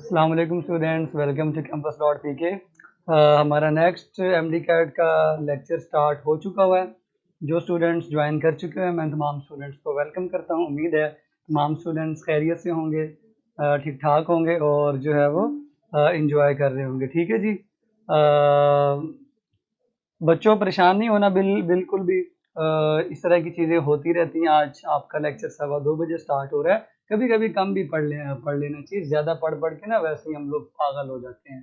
अस्सलाम वालेकुम students, welcome to campus dot P K. हमारा नेक्स्ट एमडी कैट का लेक्चर स्टार्ट हो चुका हुआ है। जो स्टूडेंट्स ज्वाइन कर चुके हैं, मैं तमाम स्टूडेंट्स को वेलकम करता हूँ। उम्मीद है तमाम स्टूडेंट्स खैरियत से होंगे, ठीक ठाक होंगे और जो है वो इंजॉय कर रहे होंगे। ठीक है जी। बच्चों परेशान नहीं होना, बिल्कुल भी। इस तरह की चीज़ें होती रहती हैं। आज आपका लेक्चर 2:15 स्टार्ट हो रहा है। कभी कभी कम भी पढ़ लेना चाहिए। ज़्यादा पढ़ के ना वैसे ही हम लोग पागल हो जाते हैं।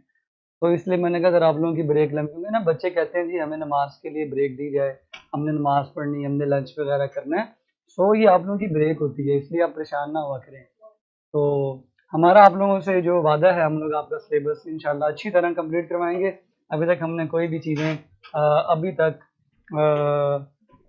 तो इसलिए मैंने कहा अगर आप लोगों की ब्रेक लंबी होगी ना, बच्चे कहते हैं जी हमें नमाज के लिए ब्रेक दी जाए, हमने नमाज पढ़नी है, हमने लंच वगैरह करना है। सो ये आप लोगों की ब्रेक होती है, इसलिए आप परेशान ना हुआ करें। तो हमारा आप लोगों से जो वादा है, हम लोग आपका सिलेबस इंशाल्लाह अच्छी तरह कंप्लीट करवाएंगे। अभी तक हमने कोई भी चीज़ें अभी तक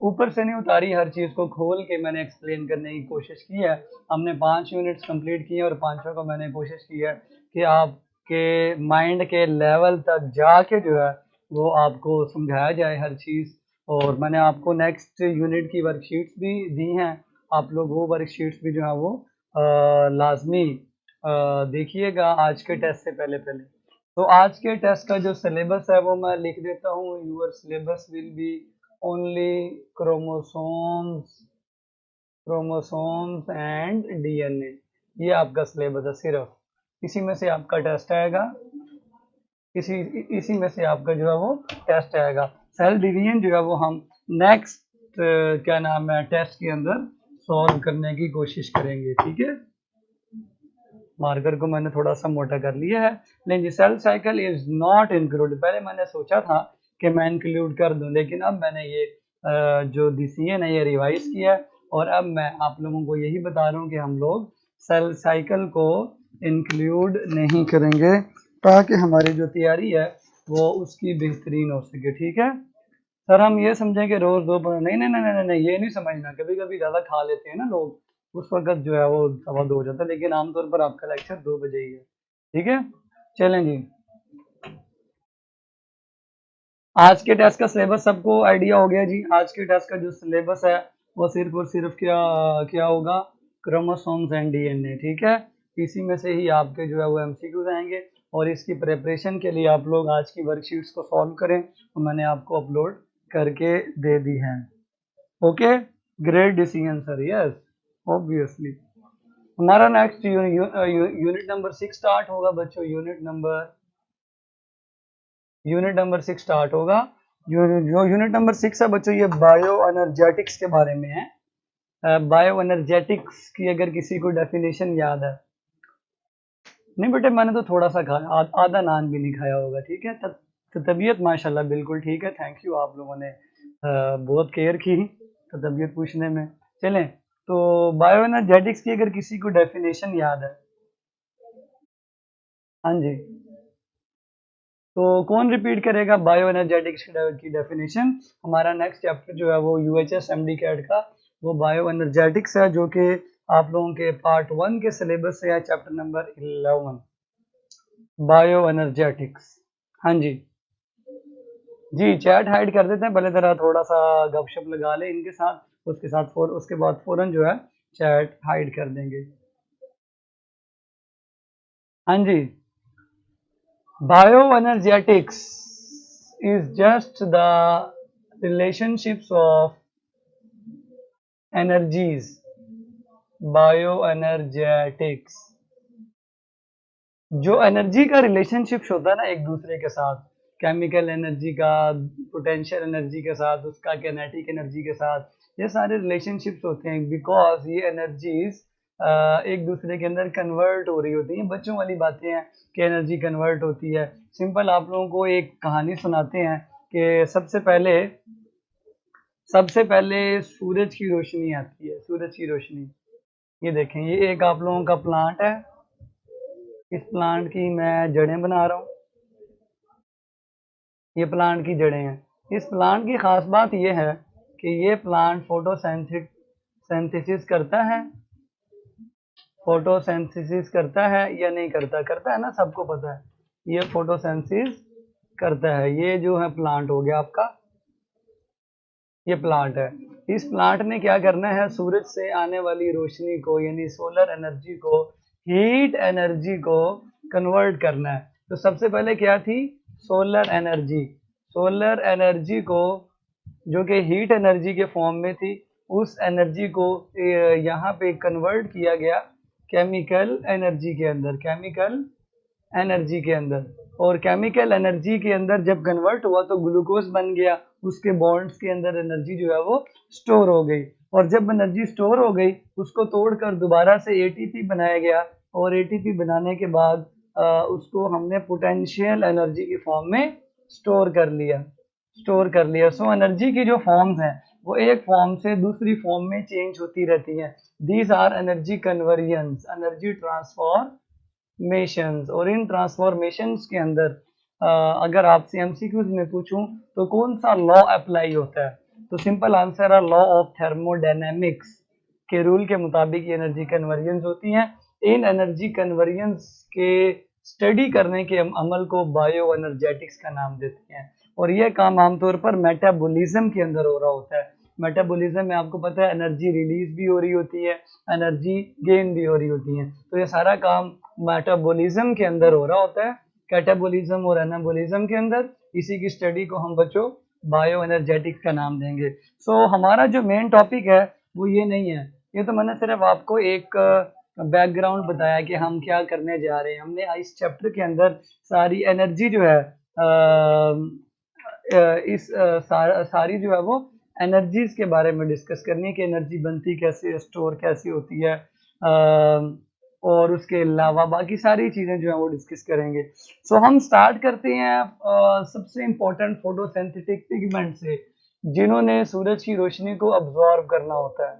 ऊपर से नहीं उतारी। हर चीज़ को खोल के मैंने एक्सप्लेन करने की कोशिश की है। हमने 5 यूनिट्स कंप्लीट किए और पांचों को मैंने कोशिश की है कि आपके माइंड के लेवल तक जाके जो है वो आपको समझाया जाए हर चीज़। और मैंने आपको नेक्स्ट यूनिट की वर्कशीट्स भी दी हैं। आप लोग वो वर्कशीट्स भी जो है वो लाजमी देखिएगा आज के टेस्ट से पहले पहले। तो आज के टेस्ट का जो सिलेबस है वो मैं लिख देता हूँ। Your syllabus will be only chromosomes chromosomes and DNA. ये आपका सिलेबस है सिर्फ। इसी में से आपका टेस्ट आएगा। इसी इसी में से आपका जो है वो टेस्ट आएगा। सेल डिवीजन जो है वो हम नेक्स्ट क्या नाम है टेस्ट के अंदर सॉल्व करने की कोशिश करेंगे। ठीक है। मार्कर को मैंने थोड़ा सा मोटा कर लिया है। लेकिन cell cycle is not include. पहले मैंने सोचा था कि मैं इंक्लूड कर दूं, लेकिन अब मैंने ये जो DCN है ये रिवाइज किया है और अब मैं आप लोगों को यही बता रहा हूँ कि हम लोग सेल साइकिल को इंक्लूड नहीं करेंगे ताकि हमारी जो तैयारी है वो उसकी बेहतरीन हो सके। ठीक है सर। हम ये समझें कि रोज दो नहीं नहीं नहीं नहीं नहीं, ये नहीं समझना। कभी कभी ज़्यादा खा लेते हैं ना लोग, उस वक्त जो है वो 2:15 हो जाता है, लेकिन आमतौर पर आपका लेक्चर 2 बजे ही है। ठीक है। चलें जी। आज के टेस्ट का सिलेबस सबको आइडिया हो गया जी। आज के टेस्ट का जो सिलेबस है वो सिर्फ और सिर्फ क्या क्या होगा, क्रोमोसोम्स एंड डीएनए। ठीक है। इसी में से ही आपके जो है वो MCQs आएंगे और इसकी प्रिपरेशन के लिए आप लोग आज की वर्कशीट्स को सॉल्व करें। तो मैंने आपको अपलोड करके दे दी है। Okay, great decision sir. Yes, obviously. हमारा नेक्स्ट यूनिट नंबर 6 स्टार्ट होगा बच्चों। यूनिट नंबर 6 स्टार्ट होगा। जो यूनिट नंबर 6 है बच्चों, ये बायो एनर्जेटिक्स के बारे में है। बायो एनर्जेटिक्स की अगर किसी को डेफिनेशन याद है? नहीं बेटे, मैंने तो थोड़ा सा खाया, आधा नान भी नहीं खाया होगा। ठीक है। तो तबीयत माशाल्लाह बिल्कुल ठीक है। थैंक यू, आप लोगों ने बहुत केयर की तो तबीयत पूछने में। चलें, तो बायो एनर्जेटिक्स की अगर किसी को डेफिनेशन याद है? हाँ जी। तो कौन रिपीट करेगा बायो एनर्जेटिक्स की डेफिनेशन? हमारा नेक्स्ट चैप्टर जो है वो UHS MD कैट का वो बायो एनर्जेटिक्स है, जो कि आप लोगों के पार्ट 1 के सिलेबस से है, चैप्टर नंबर 11 बायो एनर्जेटिक्स। हाँ जी। जी, चैट हाइड कर देते हैं पहले, जरा थोड़ा सा गपशप लगा ले इनके साथ, उसके बाद फौरन जो है चैट हाइड कर देंगे। हाँ जी। Bioenergetics is just the relationships of energies. Bioenergetics जो एनर्जी का रिलेशनशिप्स होता है ना एक दूसरे के साथ, केमिकल एनर्जी का पोटेंशियल एनर्जी के साथ, उसका किनेटिक एनर्जी के साथ, ये सारे रिलेशनशिप्स होते हैं बिकॉज ये एनर्जीज एक दूसरे के अंदर कन्वर्ट हो रही होती हैं। बच्चों वाली बातें हैं कि एनर्जी कन्वर्ट होती है। सिंपल आप लोगों को एक कहानी सुनाते हैं कि सबसे पहले सूरज की रोशनी आती है। सूरज की रोशनी, ये देखें, ये एक आप लोगों का प्लांट है। इस प्लांट की मैं जड़ें बना रहा हूँ। ये प्लांट की जड़ें हैं। इस प्लांट की खास बात ये है कि ये प्लांट फोटोसिंथेसिस करता है। फोटोसिंथेसिस करता है या नहीं करता? करता है ना, सबको पता है ये फोटोसिंथेसिस करता है। ये जो है प्लांट हो गया आपका, ये प्लांट है। इस प्लांट ने क्या करना है, सूरज से आने वाली रोशनी को यानी सोलर एनर्जी को, हीट एनर्जी को कन्वर्ट करना है। तो सबसे पहले क्या थी, सोलर एनर्जी। सोलर एनर्जी को जो कि हीट एनर्जी के फॉर्म में थी, उस एनर्जी को यहाँ पे कन्वर्ट किया गया केमिकल एनर्जी के अंदर, केमिकल एनर्जी के अंदर। और केमिकल एनर्जी के अंदर जब कन्वर्ट हुआ तो ग्लूकोज बन गया, उसके बॉन्ड्स के अंदर एनर्जी जो है वो स्टोर हो गई। और जब एनर्जी स्टोर हो गई उसको तोड़कर दोबारा से एटीपी बनाया गया, और एटीपी बनाने के बाद उसको हमने पोटेंशियल एनर्जी की फॉर्म में स्टोर कर लिया। सो एनर्जी की जो फॉर्म्स हैं वो एक फॉर्म से दूसरी फॉर्म में चेंज होती रहती हैं। These are energy conversions, energy transformations. और इन ट्रांसफॉर्मेशंस के अंदर अगर आपसे एमसीक्यूज में पूछूं तो कौन सा लॉ अप्लाई होता है, तो सिंपल आंसर है लॉ ऑफ थर्मोडायनेमिक्स के रूल के मुताबिक एनर्जी कन्वर्जन्स होती हैं। इन एनर्जी कन्वर्जन्स के स्टडी करने के अमल को बायो एनर्जेटिक्स का नाम देते हैं। और यह काम आमतौर पर मेटाबॉलिज्म के अंदर हो रहा होता है। मेटाबॉलिज्म में आपको पता है एनर्जी रिलीज भी हो रही होती है, एनर्जी गेन भी हो रही होती है। तो ये सारा काम मेटाबॉलिज्म के अंदर हो रहा होता है, कैटाबॉलिज्म और एनाबॉलिज्म के अंदर। इसी की स्टडी को हम बच्चों बायो एनर्जेटिक्स का नाम देंगे। सो हमारा जो मेन टॉपिक है वो ये नहीं है, ये तो मैंने सिर्फ आपको एक बैकग्राउंड बताया कि हम क्या करने जा रहे हैं। हमने इस चैप्टर के अंदर सारी एनर्जी जो है सारी जो है वो एनर्जीज के बारे में डिस्कस करनी है कि एनर्जी बनती कैसे, स्टोर कैसे होती है, और उसके अलावा बाकी सारी चीजें जो है वो डिस्कस करेंगे। सो हम स्टार्ट करते हैं सबसे इम्पोर्टेंट फोटोसिंथेटिक पिगमेंट से, जिन्होंने सूरज की रोशनी को अब्जॉर्ब करना होता है।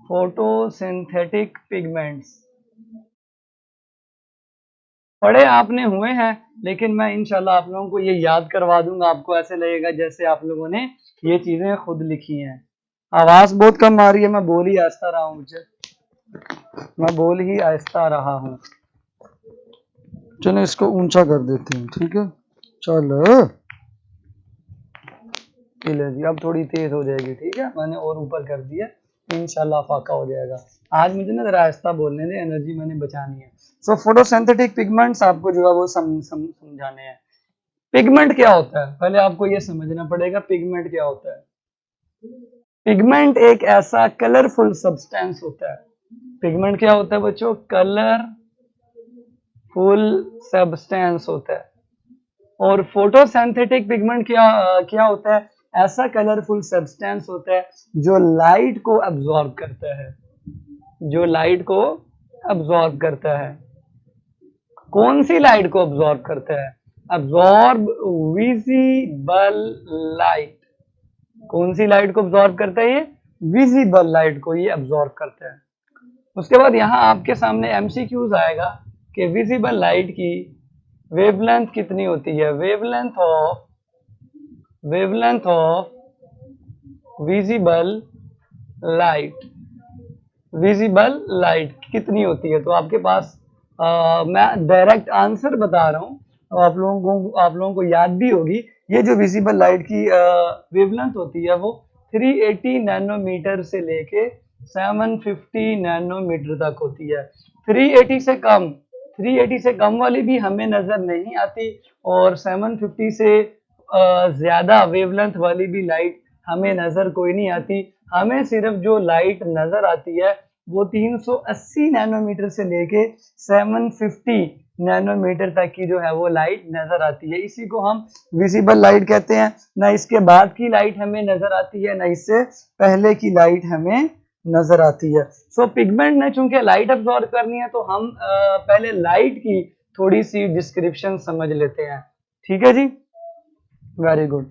फोटोसिंथेटिक पिगमेंट्स पढ़े आपने हुए हैं, लेकिन मैं इंशाल्लाह आप लोगों को ये याद करवा दूंगा। आपको ऐसे लगेगा जैसे आप लोगों ने ये चीजें खुद लिखी हैं। आवाज बहुत कम आ रही है, मैं बोल ही आहिस्ता रहा हूँ। चलो इसको ऊंचा कर देते हैं, ठीक है। चलो जी, अब थोड़ी तेज हो जाएगी, ठीक है। मैंने और ऊपर कर दिया, इंशाल्लाह फाका हो जाएगा। आज मुझे ना जरा आहिस्ता बोलने दे, एनर्जी मैंने बचानी है। सो फोटोसिंथेटिक पिगमेंट्स आपको जो है वो समझाने हैं। पिगमेंट क्या होता है, पहले आपको ये समझना पड़ेगा पिगमेंट क्या होता है। पिगमेंट एक ऐसा कलरफुल सब्सटेंस होता है। पिगमेंट क्या होता है बच्चों, कलरफुल सब्सटेंस होता है। और फोटोसिंथेटिक पिगमेंट क्या होता है, ऐसा कलरफुल सब्सटेंस होता है जो लाइट को अब्सॉर्ब करता है, कौन सी लाइट को अब्सॉर्ब करता है, अब्सॉर्ब विजिबल लाइट। कौन सी लाइट को अब्सॉर्ब करता है, ये विजिबल लाइट को ये अब्सॉर्ब करता है। उसके बाद यहाँ आपके सामने एमसीक्यूज आएगा कि विजिबल लाइट की वेवलेंथ कितनी होती है। वेवलेंथ ऑफ विजिबल लाइट कितनी होती है। तो आपके पास मैं डायरेक्ट आंसर बता रहा हूँ, आप लोगों को याद भी होगी। ये जो विजिबल लाइट की वेवलेंथ होती है वो 380 नैनोमीटर से लेके 750 नैनोमीटर तक होती है। 380 से कम वाली भी हमें नजर नहीं आती, और 750 से ज्यादा वेवलेंथ वाली भी लाइट हमें नजर कोई नहीं आती। हमें सिर्फ जो लाइट नजर आती है वो 380 नैनोमीटर से लेके 750 नैनोमीटर तक की जो है वो लाइट नजर आती है। इसी को हम विजिबल लाइट कहते हैं। ना इसके बाद की लाइट हमें नजर आती है, ना इससे पहले की लाइट हमें नजर आती है। सो पिगमेंट ने चूंकि लाइट अब्सॉर्ब करनी है, तो हम पहले लाइट की थोड़ी सी डिस्क्रिप्शन समझ लेते हैं, ठीक है जी। Very good.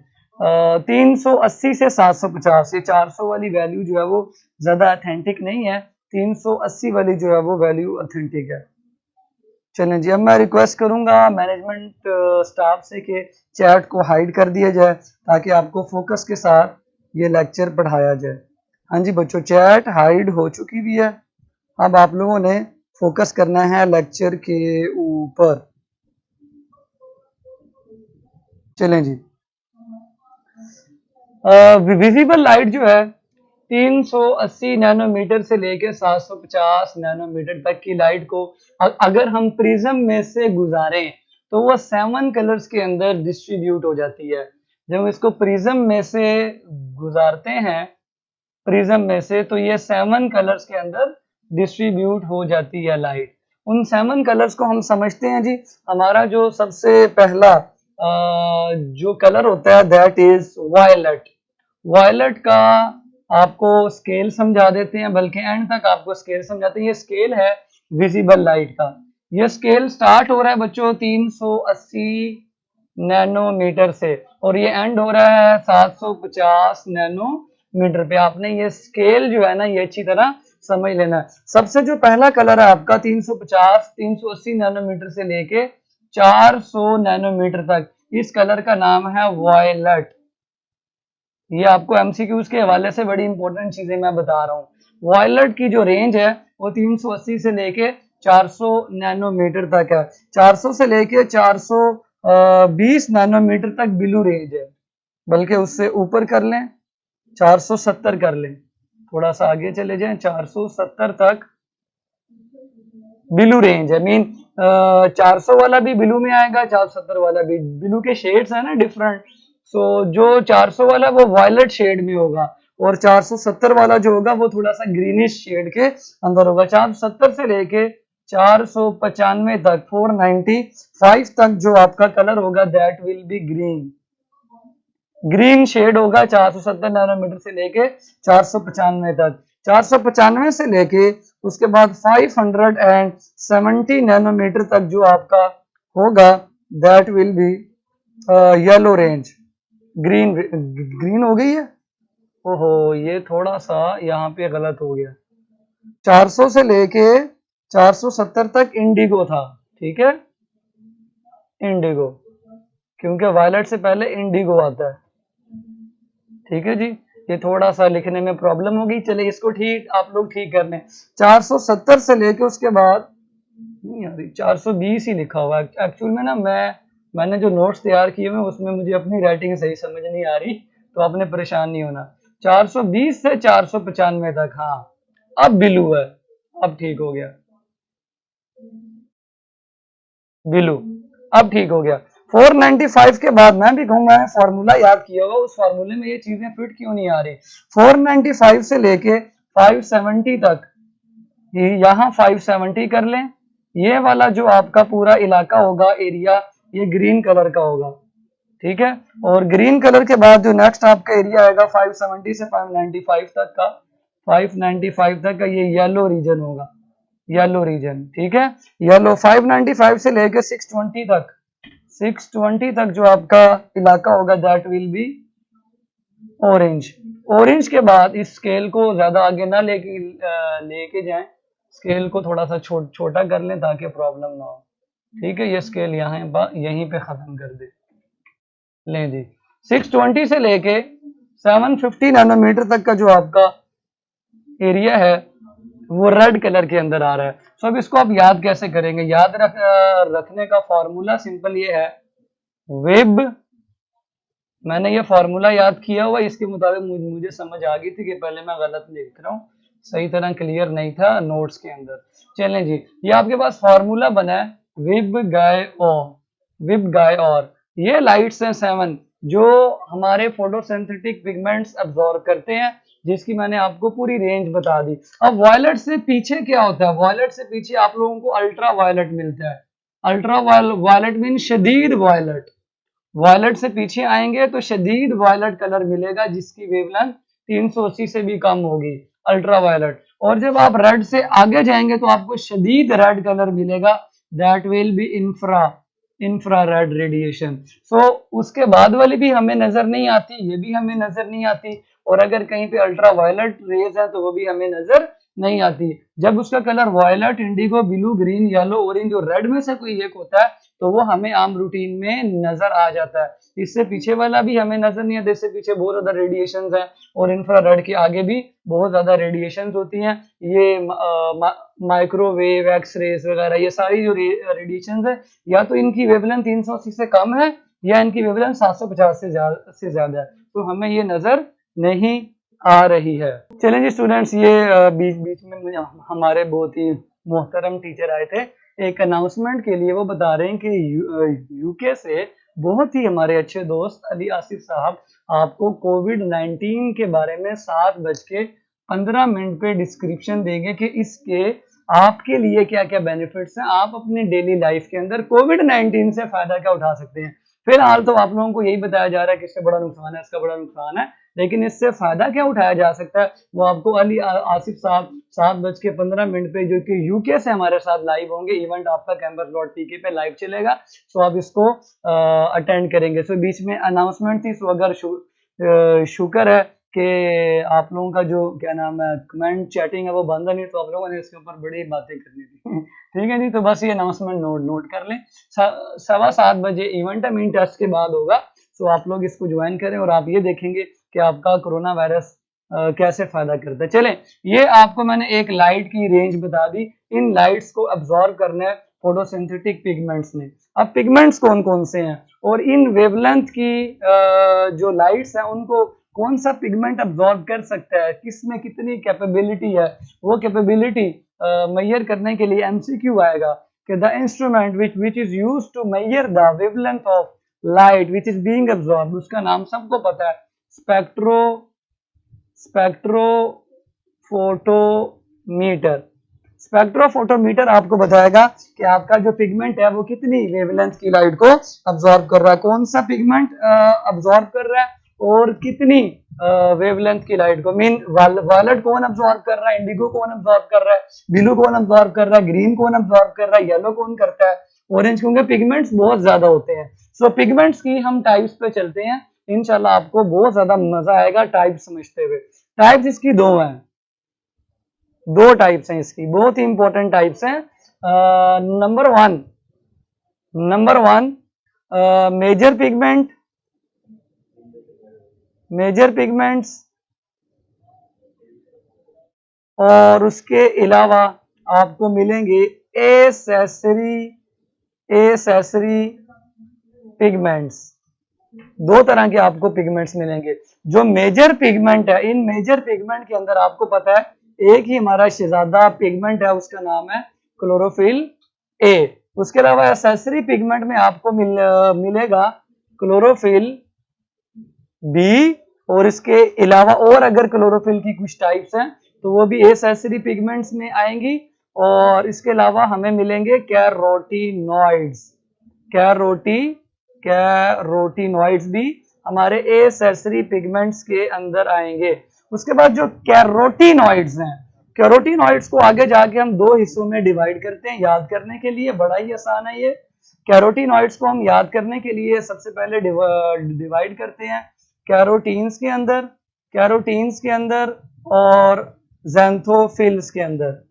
380 से 750, ये 400 वाली वैल्यू जो है वो ज्यादा ऑथेंटिक नहीं है, 380 वाली जो है वो वैल्यू ऑथेंटिक है। चलें जी, अब मैं रिक्वेस्ट करूंगा मैनेजमेंट स्टाफ से कि चैट को हाइड कर दिया जाए ताकि आपको फोकस के साथ ये लेक्चर पढ़ाया जाए। हाँ जी बच्चों, चैट हाइड हो चुकी भी है। अब आप लोगों ने फोकस करना है लेक्चर के ऊपर। चलें जी, विजिबल लाइट जो है 380 नैनोमीटर से लेकर 750 नैनोमीटर तक की लाइट को अगर हम प्रिज्म में से गुजारें तो वो 7 कलर्स के अंदर डिस्ट्रीब्यूट हो जाती है। जब इसको प्रिज्म में से गुजारते हैं, प्रिज्म में से, तो ये 7 कलर्स के अंदर डिस्ट्रीब्यूट हो जाती है लाइट। उन 7 कलर्स को हम समझते हैं जी। हमारा जो सबसे पहला जो कलर होता है दैट इज वायलेट। वायलेट का आपको स्केल समझा देते हैं, बल्कि एंड तक आपको स्केल समझाते हैं। ये स्केल है विजिबल लाइट का। ये स्केल स्टार्ट हो रहा है बच्चों 380 नैनोमीटर से और ये एंड हो रहा है 750 नैनोमीटर पे। आपने ये स्केल जो है ना ये अच्छी तरह समझ लेना है। सबसे जो पहला कलर है आपका 350 380 नैनोमीटर से लेके 400 नैनोमीटर तक, इस कलर का नाम है वायलेट। ये आपको एमसीक्यूज के हवाले से बड़ी इंपॉर्टेंट चीजें मैं बता रहा हूँ। वायलेट की जो रेंज है वो 380 से लेके 400 नैनोमीटर तक है। 400 से लेके 420 नैनोमीटर तक ब्लू रेंज है, बल्कि उससे ऊपर कर लें 470 कर लें, थोड़ा सा आगे चले जाएं 470 तक ब्लू रेंज है। मीन 400 वाला भी ब्लू में आएगा, 470 वाला भी। ब्लू के शेड्स है ना डिफरेंट, सो जो 400 वाला वो वायलेट शेड में होगा और 470 वाला जो होगा वो थोड़ा सा ग्रीनिश शेड के अंदर होगा। 470 से लेके 495 तक 495 तक जो आपका कलर होगा that will be green. Green shade होगा 470 नैनोमीटर से लेके 495 तक। 495 से लेके उसके बाद 570 नैनोमीटर तक जो आपका होगा that will B yellow range. Green हो गई है। ओहो, ये थोड़ा सा यहाँ पे गलत हो गया। 400 से लेके 470 तक इंडिगो था, ठीक है, इंडिगो, क्योंकि वायलेट से पहले इंडिगो आता है। ठीक है जी, ये थोड़ा सा लिखने में प्रॉब्लम होगी, चलिए इसको ठीक आप लोग ठीक कर लें। 470 से लेके उसके बाद नहीं आ रही, 420 ही लिखा हुआ है एक्चुअल में ना। मैंने जो नोट्स तैयार किए हुए उसमें मुझे अपनी राइटिंग सही समझ नहीं आ रही, तो आपने परेशान नहीं होना। 420 से 495 तक, हाँ अब ब्लू है, अब ठीक हो गया, ब्लू अब ठीक हो गया। 495 के बाद मैं भी कहूंगा फॉर्मूला याद किया होगा, उस फॉर्मूले में ये चीजें फिट क्यों नहीं आ रही। 495 से लेके 570 तक, यहाँ 570 कर लें। ये वाला जो आपका पूरा इलाका होगा, एरिया, ये ग्रीन कलर का होगा, ठीक है। और ग्रीन कलर के बाद जो नेक्स्ट आपका एरिया आएगा 570 से 595 तक का, 595 तक का ये येलो रीजन होगा, येलो रीजन, ठीक है। येलो 595 से लेकर 620 तक, 620 तक जो आपका इलाका होगा that will be orange. Orange के बाद इस स्केल को ज्यादा आगे ना लेके जाएं, स्केल को थोड़ा सा छोटा कर लें ताकि प्रॉब्लम ना हो, ठीक है। ये स्केल यहीं पे खत्म कर दे, लें जी। 620 से लेके 750 नैनोमीटर तक का जो आपका एरिया है वो रेड कलर के अंदर आ रहा है। सो अब इसको आप याद कैसे करेंगे। याद रखने का फॉर्मूला सिंपल ये है, वेब, मैंने ये फॉर्मूला याद किया हुआ, इसके मुताबिक मुझे समझ आ गई थी कि पहले मैं गलत लिख रहा हूँ, सही तरह क्लियर नहीं था नोट्स के अंदर। चलें जी, ये आपके पास फॉर्मूला बना है विब गाय और ये लाइट्स हैं 7 जो हमारे फोटोसिंथेटिक पिगमेंट्स अब्सॉर्ब करते हैं, जिसकी मैंने आपको पूरी रेंज बता दी। अब वायलेट से पीछे क्या होता है, वायलेट से पीछे आप लोगों को अल्ट्रा वायलेट मिलता है। अल्ट्रा वायलेट मीन शदीद वायलेट। वायलेट से पीछे आएंगे तो शदीद वायलेट कलर मिलेगा जिसकी वेवलेंथ 380 से भी कम होगी, अल्ट्रा वायलेट। और जब आप रेड से आगे जाएंगे तो आपको शदीद रेड कलर मिलेगा, that will be infrared radiation. So उसके बाद वाली भी हमें नजर नहीं आती, ये भी हमें नजर नहीं आती, और अगर कहीं पे अल्ट्रा वायलेट रेज है तो वो भी हमें नजर नहीं आती। जब उसका colour violet, indigo, blue, green, yellow, orange और रेड में से कोई एक होता है तो वो हमें आम रूटीन में नजर आ जाता है। इससे पीछे वाला भी हमें नजर नहीं आता, इससे पीछे बहुत ज्यादा रेडिएशंस हैं और इंफ्रारेड के आगे भी बहुत ज्यादा रेडिएशंस होती हैं। ये माइक्रोवेव, एक्सरेज वगैरह, ये सारी जो रेडिएशंस है या तो इनकी वेवलेंथ 380 से कम है या इनकी वेवलेंथ 750 से ज्यादा है, तो हमें ये नजर नहीं आ रही है। चलें जी स्टूडेंट्स, ये बीच बीच में मुझे हमारे बहुत ही मोहतरम टीचर आए थे एक अनाउंसमेंट के लिए। वो बता रहे हैं कि यूके से बहुत ही हमारे अच्छे दोस्त अली आसिफ साहब आपको कोविड-19 के बारे में 7:15 पे डिस्क्रिप्शन देंगे कि इसके आपके लिए क्या क्या बेनिफिट्स हैं, आप अपनी डेली लाइफ के अंदर कोविड-19 से फायदा क्या उठा सकते हैं। फिलहाल तो आप लोगों को यही बताया जा रहा है कि इससे बड़ा नुकसान है, इसका बड़ा नुकसान है, लेकिन इससे फायदा क्या उठाया जा सकता है वो आपको अली आसिफ साहब 7:15 पे जो कि यूके से हमारे साथ लाइव होंगे। इवेंट आपका कैंपस डॉट पीके पे लाइव चलेगा, सो आप इसको अटेंड करेंगे। सो बीच में अनाउंसमेंट थी, सो अगर शुक्र है कि आप लोगों का जो क्या नाम है कमेंट चैटिंग है वो बंद नहीं, तो आप लोगों ने इसके ऊपर बड़ी बातें करनी थी। ठीक है जी, तो बस ये अनाउंसमेंट नोट कर लें। 7:15 इवेंट है, मीन टेस्ट के बाद होगा, तो आप लोग इसको ज्वाइन करें और आप ये देखेंगे कि आपका कोरोना वायरस कैसे फायदा करता है। चलें, ये आपको मैंने एक लाइट की रेंज बता दी, इन लाइट्स को अब्सॉर्ब करना है फोटोसिंथेटिक पिगमेंट्स ने। अब पिगमेंट्स कौन कौन से हैं और इन वेवलेंथ की जो लाइट्स हैं उनको कौन सा पिगमेंट अब्सॉर्ब कर सकता है, किसमें कितनी कैपेबिलिटी है, वो कैपेबिलिटी मेजर करने के लिए एमसीक्यू आएगा कि the instrument which is used to measure the wavelength of light which is being absorb, उसका नाम सबको पता है, स्पेक्ट्रोफोटोमीटर। स्पेक्ट्रोफोटोमीटर आपको बताएगा कि आपका जो पिगमेंट है वो कितनी वेवलेंथ की लाइट को अब्सॉर्ब कर रहा है, कौन सा पिगमेंट अब्सॉर्ब कर रहा है और कितनी वेवलेंथ की लाइट को। मीन वायलेट कौन अब्सॉर्ब कर रहा है, इंडिगो कौन अब्सॉर्ब कर रहा है, ब्लू कौन अब्सॉर्ब कर रहा है, ग्रीन कौन अब्सॉर्ब कर रहा है, येलो कौन करता है, ऑरेंज, क्योंकि पिगमेंट्स बहुत ज्यादा होते हैं। सो पिगमेंट्स की हम टाइप्स पे चलते हैं, इंशाल्लाह आपको बहुत ज्यादा मजा आएगा टाइप समझते हुए। टाइप्स इसकी दो हैं, दो टाइप्स हैं इसकी, बहुत ही इंपॉर्टेंट टाइप्स हैं। नंबर वन मेजर पिगमेंट्स, और उसके अलावा आपको मिलेंगे एसेसरी पिगमेंट्स। दो तरह के आपको पिगमेंट्स मिलेंगे। जो मेजर पिगमेंट है, इन मेजर पिगमेंट के अंदर आपको पता है एक ही हमारा शहजादा पिगमेंट है, उसका नाम है क्लोरोफिल ए। उसके अलावा एसेसरी पिगमेंट में आपको मिलेगा क्लोरोफिल बी, और इसके अलावा और अगर क्लोरोफिल की कुछ टाइप्स हैं तो वो भी एसेसरी पिगमेंट्स में आएंगी। और इसके अलावा हमें मिलेंगे कैरोटीनॉइड्स भी हमारे एसेसरी पिगमेंट्स के अंदर आएंगे। उसके बाद जो कैरोटीनॉइड्स हैं, कैरोटीनॉइड्स को आगे जाके हम दो हिस्सों में डिवाइड करते हैं, याद करने के लिए बड़ा ही आसान है ये। कैरोटीनॉइड्स को हम याद करने के लिए सबसे पहले डिवाइड करते हैं कैरोटीन्स के अंदर और ज़ैंथोफिल्स के अंदर।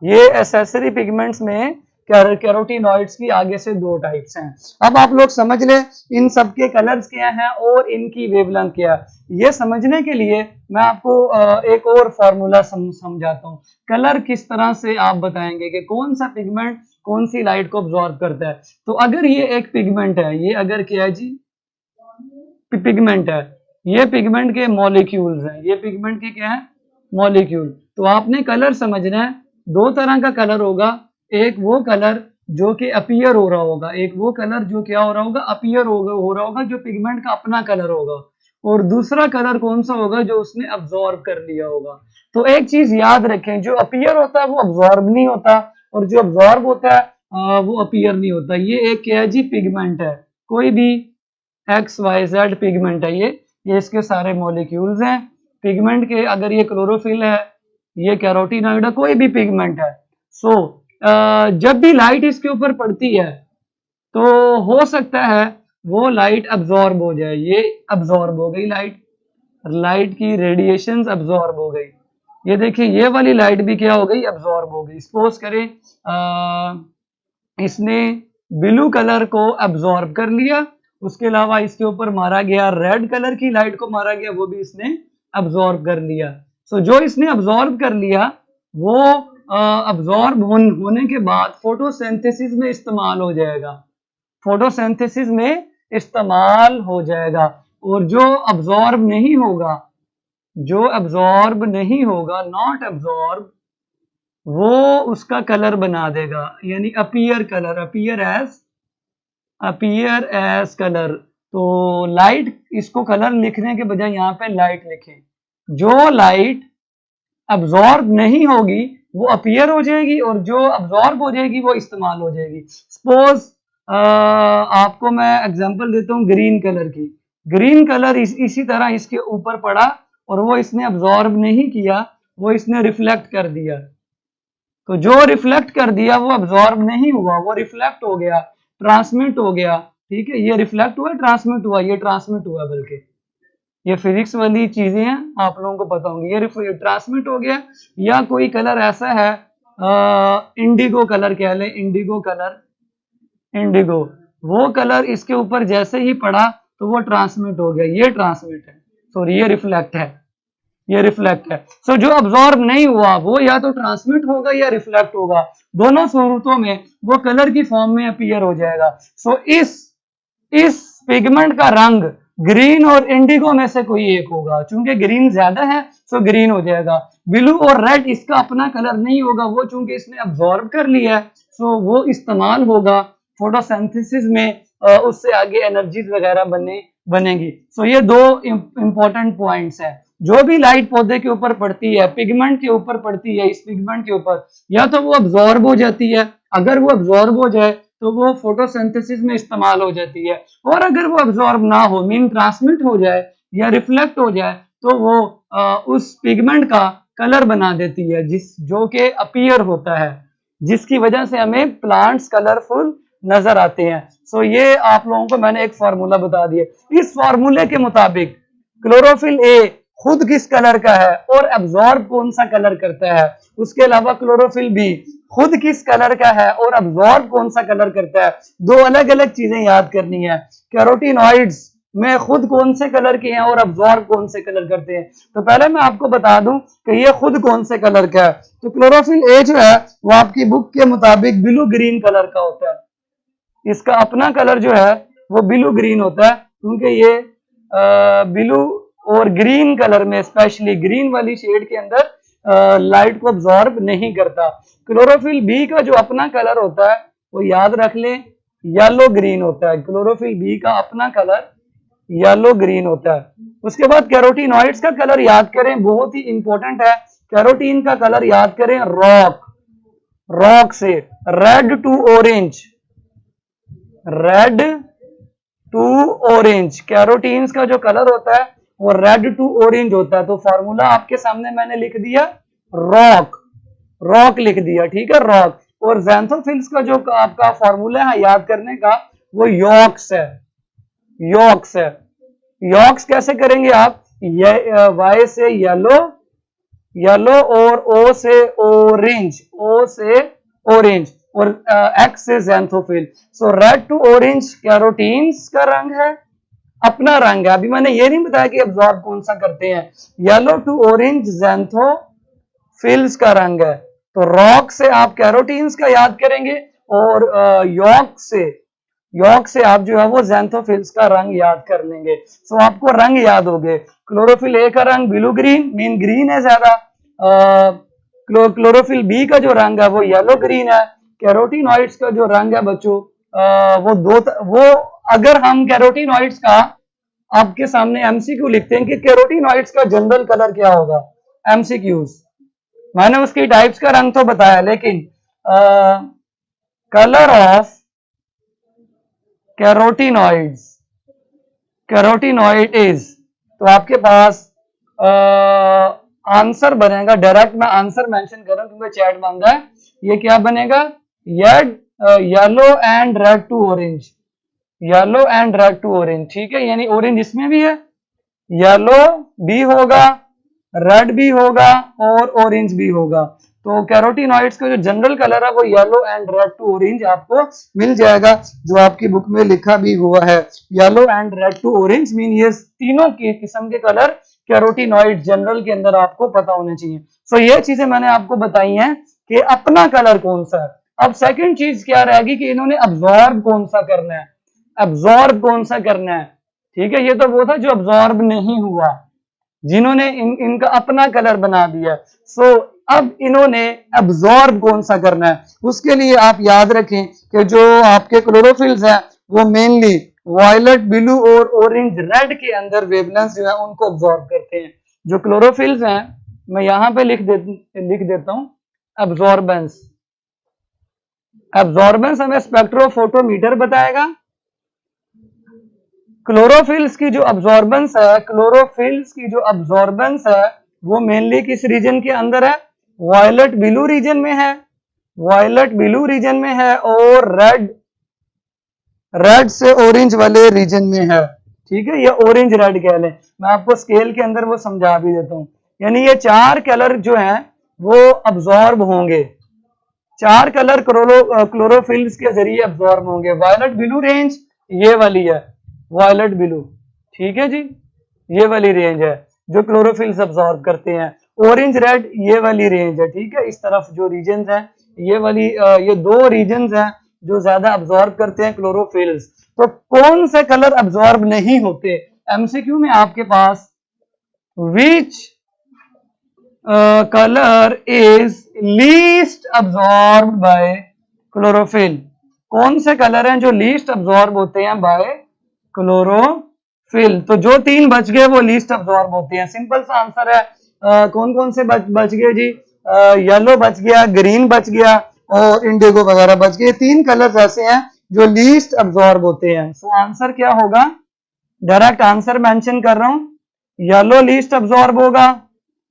ये एसेसरी पिगमेंट्स में कैरोटीनॉइड्स की आगे से दो टाइप्स हैं। अब आप लोग समझ लें इन सब के कलर्स क्या हैं और इनकी वेवलेंथ क्या है। ये समझने के लिए मैं आपको एक और फॉर्मूला समझाता हूँ। कलर किस तरह से आप बताएंगे कि कौन सा पिगमेंट कौन सी लाइट को अब्सॉर्ब करता है। तो अगर ये एक पिगमेंट है, ये अगर क्या है जी पिगमेंट है, ये पिगमेंट के मॉलिक्यूल्स हैं, ये पिगमेंट के क्या है मॉलिक्यूल। तो आपने कलर समझना है, दो तरह का कलर होगा, एक वो कलर जो कि अपीयर हो रहा होगा, एक वो कलर जो क्या हो रहा होगा अपीयर हो रहा होगा, जो पिगमेंट का अपना कलर होगा, और दूसरा कलर कौन सा होगा जो उसने अब्सॉर्ब कर लिया होगा। तो एक चीज याद रखें, जो अपीयर होता है वो अब्सॉर्ब नहीं होता, और जो अब्सॉर्ब होता है वो अपीयर नहीं होता। ये एक क्या है जी पिगमेंट है, कोई भी XYZ पिगमेंट है, ये इसके सारे मॉलिक्यूल्स हैं पिगमेंट के। अगर ये क्लोरोफिल है, ये कैरोटीनॉइड है, कोई भी पिगमेंट है। सो जब भी लाइट इसके ऊपर पड़ती है तो हो सकता है वो लाइट अब्सॉर्ब हो जाए। ये अब्सॉर्ब हो गई लाइट की रेडिएशन अब्सॉर्ब हो गई। ये देखिए ये वाली लाइट भी क्या हो गई अब्सॉर्ब हो गई। सपोज करें इसने ब्लू कलर को अब्सॉर्ब कर लिया, उसके अलावा इसके ऊपर मारा गया रेड कलर की लाइट को मारा गया, वो भी इसने अब्सॉर्ब कर लिया। सो जो इसने अब्सॉर्ब कर लिया वो अब्सॉर्ब होने के बाद फोटोसिंथेसिस में इस्तेमाल हो जाएगा, और जो अब्सॉर्ब नहीं होगा जो अब्जॉर्ब नहीं होगा, नॉट अब्जॉर्ब, वो उसका कलर बना देगा, यानी appear colour, appear as colour. तो लाइट, इसको कलर लिखने के बजाय यहाँ पे लाइट लिखें। जो लाइट अब्जॉर्ब नहीं होगी वो अपीयर हो जाएगी, और जो अब्जॉर्ब हो जाएगी वो इस्तेमाल हो जाएगी। सपोज आपको मैं एग्जांपल देता हूँ ग्रीन कलर की। ग्रीन कलर इसी तरह इसके ऊपर पड़ा और वो इसने अब्जॉर्ब नहीं किया, वो इसने रिफ्लेक्ट कर दिया। तो जो रिफ्लेक्ट कर दिया वो अब्जॉर्ब नहीं हुआ, वो रिफ्लेक्ट हो गया, ट्रांसमिट हो गया। ठीक है, ये रिफ्लेक्ट हुआ, ट्रांसमिट हुआ, ये ट्रांसमिट हुआ, बल्कि ये फिजिक्स वाली चीजें हैं, आप लोगों को पता होंगी। ये ट्रांसमिट हो गया। या कोई कलर ऐसा है, इंडिगो कलर कह लें, इंडिगो कलर, इंडिगो, वो कलर इसके ऊपर जैसे ही पड़ा तो वो ट्रांसमिट हो गया, ये ट्रांसमिट है, सॉरी ये रिफ्लेक्ट है, ये रिफ्लेक्ट है। सो जो अब्जॉर्ब नहीं हुआ वो या तो ट्रांसमिट होगा या रिफ्लेक्ट होगा, दोनों सूरतों में वो कलर की फॉर्म में अपीयर हो जाएगा। सो इस पिगमेंट का रंग ग्रीन और इंडिगो में से कोई एक होगा, चूंकि ग्रीन ज्यादा है सो ग्रीन हो जाएगा। ब्लू और रेड इसका अपना कलर नहीं होगा, वो चूंकि इसने अब्जॉर्ब कर लिया है सो वो इस्तेमाल होगा फोटोसिंथेसिस में, उससे आगे एनर्जीज वगैरह बनेगी। सो ये दो इंपॉर्टेंट पॉइंट्स हैं। जो भी लाइट पौधे के ऊपर पड़ती है, पिगमेंट के ऊपर पड़ती है, इस पिगमेंट के ऊपर, या तो वो अब्जॉर्ब हो जाती है, अगर वो अब्जॉर्ब हो जाए तो वो फोटोसिंथेसिस में इस्तेमाल हो जाती है, और अगर वो अब्जॉर्ब ना हो, मीन ट्रांसमिट हो जाए या रिफ्लेक्ट हो जाए, तो वो उस पिगमेंट का कलर बना देती है, जो कि अपीयर होता है, जिसकी वजह से हमें प्लांट्स कलरफुल नजर आते हैं। सो ये आप लोगों को मैंने एक फार्मूला बता दिया। इस फार्मूले के मुताबिक क्लोरोफिल ए खुद किस कलर का है और एब्जॉर्ब कौन सा कलर करता है, उसके अलावा क्लोरोफिल बी खुद किस कलर का है और एब्जॉर्ब कौन सा कलर करता है, दो अलग अलग चीजें याद करनी है। कैरोटीनॉइड्स में खुद कौन से कलर के हैं और अब्जॉर्ब कौन से कलर करते हैं। तो पहले मैं आपको बता दूं कि ये खुद कौन से कलर का है। तो क्लोरोफिल ए जो है वो आपकी बुक के मुताबिक ब्लू ग्रीन कलर का होता है, इसका अपना कलर जो है वो ब्लू ग्रीन होता है, क्योंकि ये ब्लू और ग्रीन कलर में, स्पेशली ग्रीन वाली शेड के अंदर लाइट को अब्जॉर्ब नहीं करता। क्लोरोफिल बी का जो अपना कलर होता है वो याद रख लें, येलो ग्रीन होता है। क्लोरोफिल बी का अपना कलर येलो ग्रीन होता है। उसके बाद कैरोटीनॉइड्स का कलर याद करें, बहुत ही इंपॉर्टेंट है। कैरोटीन का कलर याद करें रॉक से, red to orange, red to orange. Carotenes का जो कलर होता है वो रेड टू ऑरेंज होता है। तो फॉर्मूला आपके सामने मैंने लिख दिया, रॉक लिख दिया, ठीक है, रॉक। और ज़ैंथोफिल्स का जो आपका फॉर्मूला है याद करने का वो यॉक्स है, यॉक्स कैसे करेंगे आप, वाई से येलो और ओ से ऑरेंज, और एक्स से xanthophyll. So red to orange carotenes का रंग है, अपना रंग है। अभी मैंने ये नहीं बताया कि अब्जॉर्ब कौन सा करते हैं। येलो टू ऑरेंज ज़ैंथोफिल्स का रंग है। तो रॉक से आप कैरोटीन्स का याद करेंगे, और यॉक से आप जो है वो ज़ैंथोफिल्स का रंग याद कर लेंगे। सो आपको रंग याद हो गए। क्लोरोफिल ए का रंग ब्लू ग्रीन, मीन ग्रीन है ज्यादा। क्लोरोफिल बी का जो रंग है वो येलो ग्रीन है। कैरोटीनॉइड्स का जो रंग है बच्चों वो अगर हम कैरोटीनॉइड्स का आपके सामने एमसीक्यू लिखते हैं कि कैरोटीनॉइड्स का जनरल कलर क्या होगा, एमसीक्यूज, मैंने उसकी टाइप्स का रंग तो बताया, लेकिन कलर ऑफ कैरोटीनॉइड इज, तो आपके पास आंसर बनेगा, डायरेक्ट मैं आंसर मेंशन कर रहा हूं क्योंकि चैट मांगा है, ये क्या बनेगा, yellow and red to orange, yellow and red to orange, ठीक है, यानी ऑरेंज इसमें भी है, येलो भी होगा, रेड भी होगा और ऑरेंज भी होगा। तो कैरोटीनॉइड्स का जो जनरल कलर है वो yellow and red to orange आपको मिल जाएगा, जो आपकी बुक में लिखा भी हुआ है। Yellow and red to orange mean ये तीनों के किस्म के कलर कैरोटीनॉइड जनरल के अंदर आपको पता होने चाहिए। सो ये चीजें मैंने आपको बताई हैं कि अपना कलर कौन सा है। अब सेकंड चीज क्या रहेगी कि इन्होंने अब्जॉर्ब कौन सा करना है, अब्जॉर्ब कौन सा करना है, ठीक है, ये तो वो था जो अब्जॉर्ब नहीं हुआ, जिन्होंने इनका अपना कलर बना दिया। सो अब इन्होंने एब्जॉर्ब कौन सा करना है, उसके लिए आप याद रखें कि जो आपके क्लोरोफिल्स हैं वो मेनली वायलेट, ब्लू और ऑरेंज रेड के अंदर वेवलेंथ जो है उनको ऑब्जॉर्ब करते हैं। जो क्लोरोफिल्स हैं मैं यहां पे लिख देता हूं एब्जॉर्बेंस। एब्जॉर्बेंस हमें स्पेक्ट्रोफोटोमीटर बताएगा। क्लोरोफिल्स की जो अब्जॉर्बेंस है, क्लोरोफिल्स की जो अब्जॉर्बेंस है वो मेनली किस रीजन के अंदर है, वायलेट ब्लू रीजन में है, वायलेट ब्लू रीजन में है और रेड से ऑरेंज वाले रीजन में है। ठीक है, ये ऑरेंज रेड कह लें, मैं आपको स्केल के अंदर वो समझा भी देता हूं। यानी ये चार कलर जो हैं वो अब्जॉर्ब होंगे, चार कलर क्लोरोफिल्स के जरिए अब्जॉर्ब होंगे। वायलेट ब्लू रेंज ये वाली है, वायलेट ब्लू, ठीक है जी, ये वाली रेंज है जो क्लोरोफिल्स अब्जॉर्ब करते हैं। ऑरेंज रेड ये वाली रेंज है। ठीक है, इस तरफ जो रीजन्स हैं ये वाली ये दो रीजन्स हैं जो ज्यादा अब्जॉर्ब करते हैं क्लोरोफिल्स। तो कौन से कलर अब्जॉर्ब नहीं होते, एमसीक्यू में आपके पास which colour is least absorb by chlorophyll, कौन से कलर हैं जो लीस्ट अब्जॉर्ब होते हैं बाय क्लोरोफिल। तो जो तीन बच गए वो लीस्ट अब्जॉर्ब होते हैं। सिंपल सा आंसर है। कौन कौन से बच गए जी, येलो बच गया, ग्रीन बच गया और इंडिगो वगैरह बच गए। तीन कलर्स ऐसे हैं जो लीस्ट अब्जॉर्ब होते हैं। सो आंसर क्या होगा, डायरेक्ट आंसर मेंशन कर रहा हूं, येलो लीस्ट अब्जॉर्ब होगा,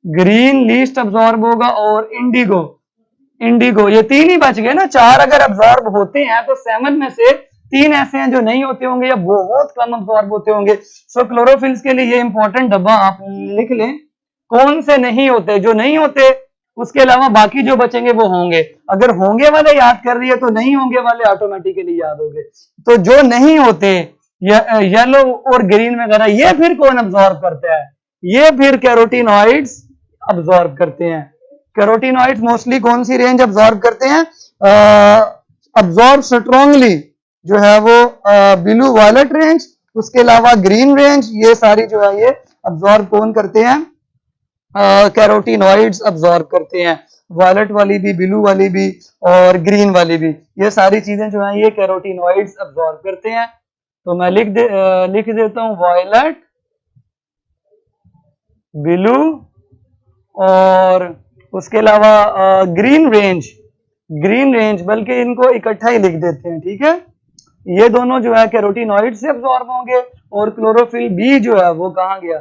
ग्रीन लीस्ट अब्जॉर्ब होगा और इंडिगो ये तीन ही बच गए ना। चार अगर अब्जॉर्ब होते हैं तो 7 में से तीन ऐसे हैं जो नहीं होते होंगे या बहुत कम अब्जॉर्ब होते होंगे। सो क्लोरोफिल्स के लिए ये इंपॉर्टेंट डब्बा आप लिख लें, कौन से नहीं होते, जो नहीं होते उसके अलावा बाकी जो बचेंगे वो होंगे। अगर होंगे वाले याद कर रही है तो नहीं होंगे वाले ऑटोमेटिकली याद होंगे। तो जो नहीं होते येलो और ग्रीन वगैरह ये फिर कौन अब्जॉर्ब करता है, ये फिर कैरोटीनॉइड्स अब्जॉर्ब करते हैं। कैरोटीनॉइड्स मोस्टली कौन सी रेंज अब्जॉर्ब करते हैं, अब्जॉर्ब स्ट्रॉन्गली जो है वो ब्लू वायलेट रेंज, उसके अलावा ग्रीन रेंज, ये सारी जो है ये अब्जॉर्ब कौन करते हैं, कैरोटीनॉइड्स अब्जॉर्ब करते हैं। वायलेट वाली भी, ब्लू वाली भी और ग्रीन वाली भी, ये सारी चीजें जो है ये कैरोटीनॉइड्स अब्जॉर्ब करते हैं। तो मैं लिख देता हूं वायलेट, ब्लू और उसके अलावा ग्रीन रेंज, बल्कि इनको इकट्ठा ही लिख देते हैं। ठीक है, ये दोनों जो है कैरोटीनॉइड से अब्जॉर्ब होंगे और क्लोरोफिल बी जो है वो कहाँ गया,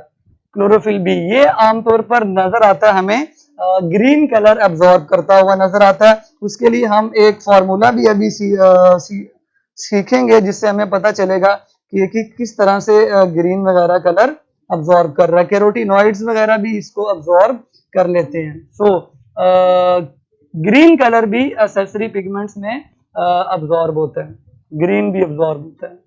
क्लोरोफिल बी ये आमतौर पर नजर आता है हमें ग्रीन कलर अब्जॉर्ब करता हुआ नजर आता है। उसके लिए हम एक फॉर्मूला भी अभी सीखेंगे जिससे हमें पता चलेगा कि किस तरह से ग्रीन वगैरह कलर अब्जॉर्ब कर रहा है। कैरोटीनॉइड्स वगैरह भी इसको अब्जॉर्ब कर लेते हैं। सो ग्रीन कलर भी एसेसरी पिगमेंट्स में अब्जॉर्ब होता है, ग्रीन भी अब्जॉर्ब होता है।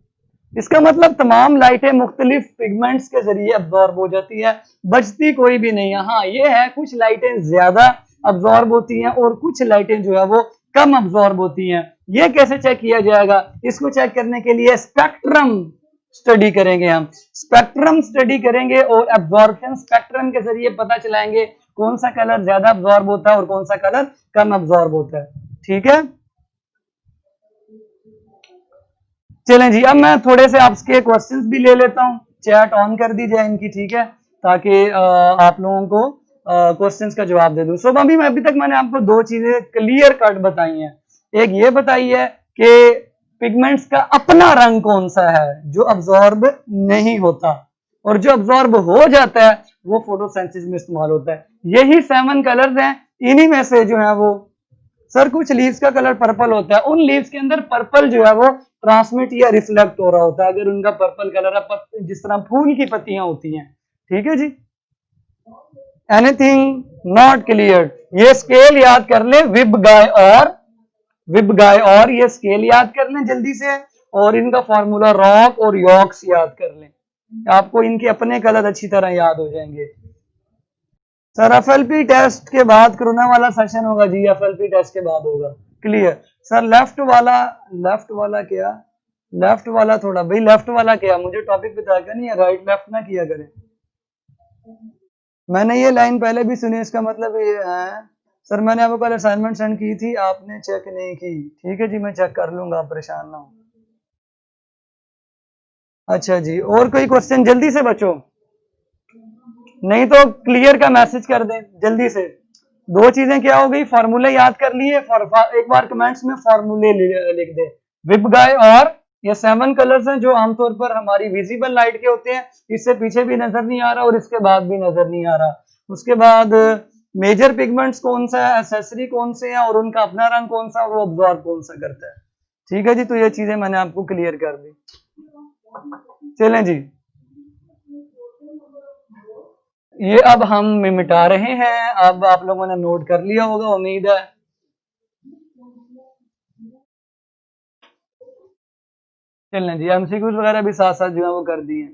इसका मतलब तमाम लाइटें मुख्तलिफ पिगमेंट्स के जरिए अब्जॉर्ब हो जाती है, बचती कोई भी नहीं है। हाँ ये है, कुछ लाइटें ज्यादा अब्जॉर्ब होती हैं और कुछ लाइटें जो है वो कम अब्जॉर्ब होती हैं। ये कैसे चेक किया जाएगा, इसको चेक करने के लिए स्पेक्ट्रम स्टडी करेंगे, हम स्पेक्ट्रम स्टडी करेंगे और एब्जॉर्प्शन स्पेक्ट्रम के जरिए पता चलाएंगे कौन सा कलर ज्यादा अब्जॉर्ब होता है और कौन सा कलर कम अब्जॉर्ब होता है। ठीक है, चलें जी, अब मैं थोड़े से आपके क्वेश्चंस भी ले लेता हूं, चैट ऑन कर दीजिए इनकी, ठीक है, ताकि आप लोगों को क्वेश्चंस का जवाब दे दूं। सो अभी तक मैंने आपको दो चीजें क्लियर कट बताई हैं। एक ये बताई है कि पिगमेंट्स का अपना रंग कौन सा है जो अब्जॉर्ब नहीं होता, और जो अब्जॉर्ब हो जाता है वो फोटोसिंथेसिस में इस्तेमाल होता है। यही 7 कलर्स हैं, इन्हीं में से जो है वो, सर कुछ लीव्स का कलर पर्पल होता है, उन लीव्स के अंदर पर्पल जो है वो ट्रांसमिट या रिफ्लेक्ट हो रहा होता है अगर उनका पर्पल कलर है, जिस तरह फूल की पत्तियां होती हैं। ठीक है जी, एनीथिंग नॉट क्लियर, ये स्केल याद कर ले, विब गाय और ये स्केल याद कर लें जल्दी से, और इनका फॉर्मूला रॉक और यॉक्स याद कर लें, आपको इनके अपने कलर अच्छी तरह याद हो जाएंगे। सर एफएलपी टेस्ट के बाद कोरोना वाला सेशन होगा जी, एफएलपी टेस्ट के बाद होगा, क्लियर। सर लेफ्ट वाला क्या, लेफ्ट वाला थोड़ा भाई, लेफ्ट वाला क्या, मुझे टॉपिक बताया नहीं है, राइट लेफ्ट ना किया करें। मैंने ये लाइन पहले भी सुनी, इसका मतलब ये है सर मैंने आपको कल असाइनमेंट सेंड की थी, आपने चेक नहीं की। ठीक है जी, मैं चेक कर लूंगा, आप परेशान ना हो। अच्छा जी, और कोई क्वेश्चन जल्दी से बच्चों, नहीं तो क्लियर का मैसेज कर दें जल्दी से। दो चीजें क्या हो गई, फार्मूले याद कर लिए, एक बार कमेंट्स में फार्मूले लिख दे। विप गाय और ये 7 कलर्स हैं जो आमतौर पर हमारी विजिबल लाइट के होते हैं, इससे पीछे भी नजर नहीं आ रहा और इसके बाद भी नजर नहीं आ रहा। उसके बाद मेजर पिगमेंट्स कौन सा है, एसेसरी कौन से हैं और उनका अपना रंग कौन सा, वो ऑब्जॉर्ब कौन सा करता है। ठीक है जी, तो ये चीजें मैंने आपको क्लियर कर दी। चलें जी, ये अब हम मिटा रहे हैं, अब आप लोगों ने नोट कर लिया होगा उम्मीद है। चलें जी, एमसीक्यूज वगैरह भी साथ साथ जो है वो कर दिए।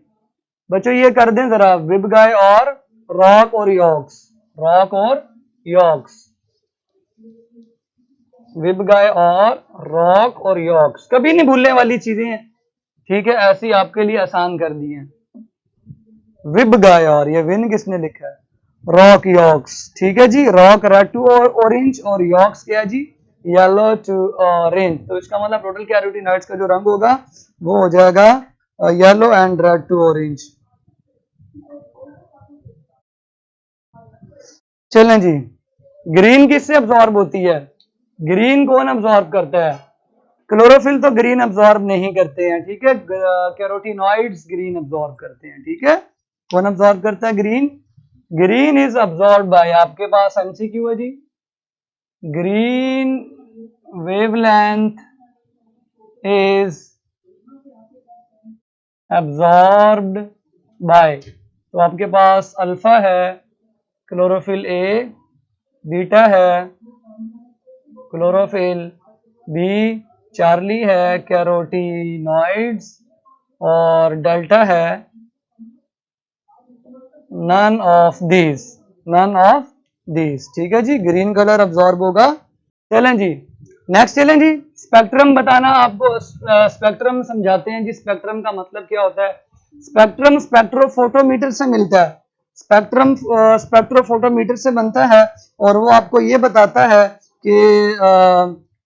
बच्चों ये कर दें जरा, विब गाय और रॉक और यॉक्स, रॉक और यॉक्स, विब गाय और रॉक और यॉक्स, कभी नहीं भूलने वाली चीजें हैं। ठीक है, ऐसी आपके लिए आसान कर दी है। विब गाय और, ये विन किसने लिखा है, रॉक यॉक्स। ठीक है जी, रॉक रेड टू और ऑरेंज और यॉक्स क्या है जी, येलो टू ऑरेंज। तो इसका मतलब टोटल कैरोटीनॉइड्स का जो रंग होगा वो हो जाएगा yellow and red to orange. चलें जी, ग्रीन किससे अब्जॉर्ब होती है, ग्रीन कौन अब्जॉर्ब करता है, क्लोरोफिल तो ग्रीन अब्जॉर्ब नहीं करते हैं। ठीक है, कैरोटीनॉइड्स ग्रीन अब्जॉर्ब करते हैं। ठीक है, कौन अब्जॉर्ब करता है, green. Green is absorb by, आपके पास एमसीक्यू है जी, green wavelength is absorbed by, तो आपके पास अल्फा है, क्लोरोफिल ए, बीटा है, क्लोरोफिल बी, चार्ली है, कैरोटीनॉइड्स, और डेल्टा है none of these, none of these. ठीक है जी, ग्रीन कलर अब्जॉर्ब होगा। चलें जी, नेक्स्ट चलें जी, स्पेक्ट्रम बताना आपको, स्पेक्ट्रम समझाते हैं जी। स्पेक्ट्रम का मतलब क्या होता है, स्पेक्ट्रम स्पेक्ट्रोफोटोमीटर से मिलता है, स्पेक्ट्रम स्पेक्ट्रोफोटोमीटर से बनता है और वो आपको ये बताता है कि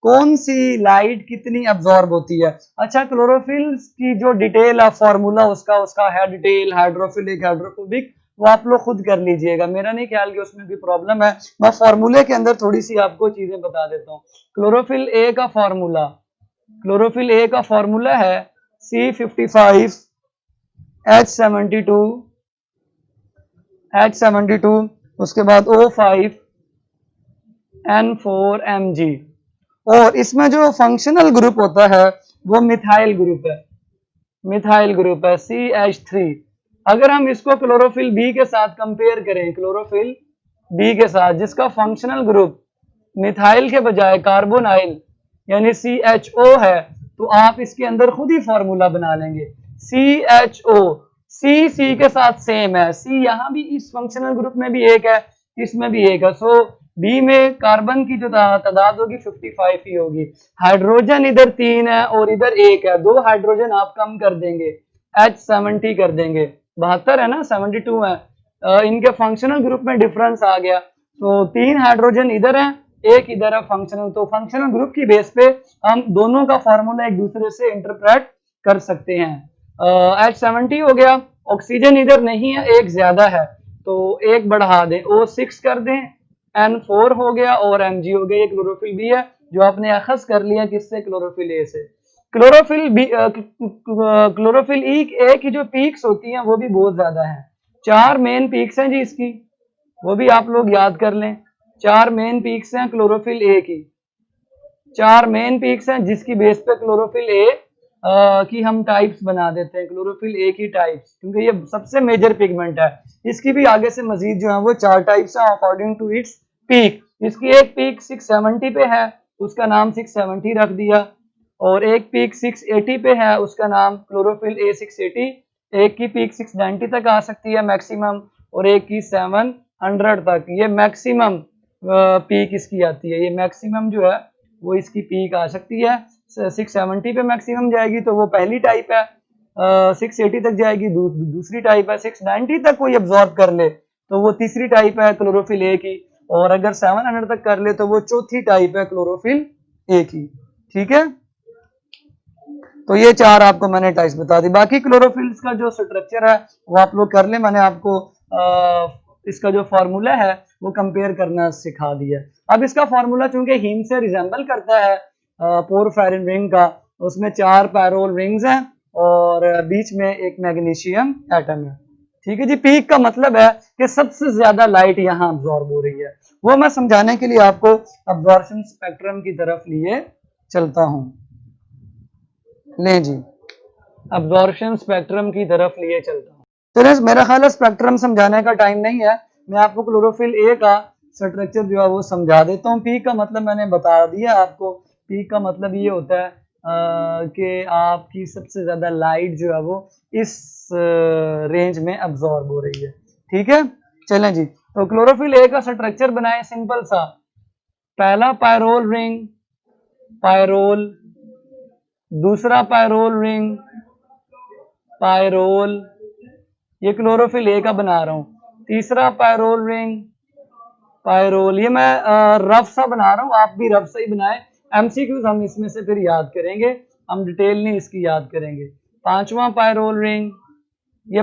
कौन सी लाइट कितनी अब्जॉर्ब होती है। अच्छा, क्लोरोफिल की जो डिटेल है, फॉर्मूला उसका है डिटेल, हाइड्रोफिलिक, हाइड्रोफोबिक, वो आप लोग खुद कर लीजिएगा, मेरा नहीं ख्याल कि उसमें भी प्रॉब्लम है। मैं फॉर्मूले के अंदर थोड़ी सी आपको चीजें बता देता हूँ। क्लोरोफिल ए का फॉर्मूला, क्लोरोफिल ए का फॉर्मूला है C55 H72 H72, उसके बाद O5 N4 Mg, और इसमें जो फंक्शनल ग्रुप होता है वो मिथाइल ग्रुप है, मिथाइल ग्रुप है CH3। अगर हम इसको क्लोरोफिल बी के साथ कंपेयर करें, क्लोरोफिल बी के साथ जिसका फंक्शनल ग्रुप मिथाइल के बजाय कार्बोनाइल यानी CHO है, तो आप इसके अंदर खुद ही फॉर्मूला बना लेंगे। CHO, C के साथ सेम है, C यहाँ भी इस फंक्शनल ग्रुप में भी एक है, इसमें भी एक है, सो बी में कार्बन की जो तादाद होगी 55 ही होगी। हाइड्रोजन इधर 3 है और इधर 1 है, 2 हाइड्रोजन आप कम कर देंगे, H70 कर देंगे, 72 है ना, 72 है, इनके फंक्शनल ग्रुप में डिफरेंस आ गया, तो 3 हाइड्रोजन इधर है, 1 इधर है फंक्शनल, तो फंक्शनल ग्रुप की बेस पे हम दोनों का फॉर्मूला एक दूसरे से इंटरप्रेट कर सकते हैं। H70 हो गया, ऑक्सीजन इधर नहीं है, एक ज्यादा है तो एक बढ़ा दें, O6 कर दें, N4 हो गया और Mg हो गया, ये क्लोरोफिल बी है जो आपने अखज कर लिया किससे, क्लोरोफिल ए से। क्लोरोफिल बी, क्लोरोफिल ए की जो पीक्स होती हैं वो भी बहुत ज्यादा है, 4 मेन पीक्स हैं जी इसकी, वो भी आप लोग याद कर लें। 4 मेन पीक्स हैं क्लोरोफिल ए की, 4 मेन पीक्स हैं जिसकी बेस पे क्लोरोफिल ए की हम टाइप्स बना देते हैं, क्लोरोफिल ए की टाइप्स, क्योंकि ये सबसे मेजर पिगमेंट है। इसकी भी आगे से मजीद जो है वो 4 टाइप्स हैं अकॉर्डिंग टू इट्स पीक। इसकी एक पीक 670 पे है, उसका नाम 670 रख दिया, और एक पीक 680 पे है, उसका नाम क्लोरोफिल ए 680, एक की पीक 690 तक आ सकती है मैक्सिमम, और एक की 700 तक, ये मैक्सिमम पीक इसकी आती है, ये मैक्सिमम जो है वो इसकी पीक आ सकती है। 670 पे मैक्सिमम जाएगी तो वो पहली टाइप है, 680 तक जाएगी दूसरी टाइप है, 690 तक कोई अब्जॉर्ब कर ले तो वो तीसरी टाइप है क्लोरोफिल ए की, और अगर 700 तक कर ले तो वो चौथी टाइप है क्लोरोफिल ए की। ठीक है, तो ये 4 आपको मैंने टाइप्स बता दी। बाकी क्लोरोफिल्स का जो स्ट्रक्चर है वो आप लोग कर ले, मैंने आपको इसका जो फॉर्मूला है वो कंपेयर करना सिखा दिया। अब इसका फॉर्मूला चूंकि हीम से रिजेंबल करता है पोरफायरिन रिंग का, उसमें 4 पैरोल रिंग्स हैं और बीच में एक मैग्नीशियम एटम है। ठीक है जी, पीक का मतलब है कि सबसे ज्यादा लाइट यहाँ अब्जॉर्ब हो रही है। वो मैं समझाने के लिए आपको अब्जॉर्प्शन स्पेक्ट्रम की तरफ लिए चलता हूं। ले जी, अब्जॉर्प्शन स्पेक्ट्रम की तरफ लिए चलता हूं। चलिए, मेरा ख्याल है स्पेक्ट्रम समझाने का टाइम नहीं है, मैं आपको क्लोरोफिल ए का स्ट्रक्चर जो है वो समझा देता हूँ। पीक का मतलब मैंने बता दिया आपको। पीक का मतलब ये होता है कि आपकी सबसे ज्यादा लाइट जो है वो इस रेंज में अब्जॉर्ब हो रही है। ठीक है, चलें जी, तो क्लोरोफिल ए का स्ट्रक्चर बनाए सिंपल सा। पहला पायरोल रिंग, पायरोल, दूसरा पायरोल रिंग, पायरोल, ये क्लोरोफिल ए का बना रहा हूं। तीसरा पायरोल रिंग, पायरोल, ये मैं रफ सा बना रहा हूं, आप भी रफ सा ही बनाए। एमसीक्यूज हम इसमें से फिर याद करेंगे, हम डिटेल नहीं इसकी याद करेंगे। पांचवा पायरोल रिंग, ये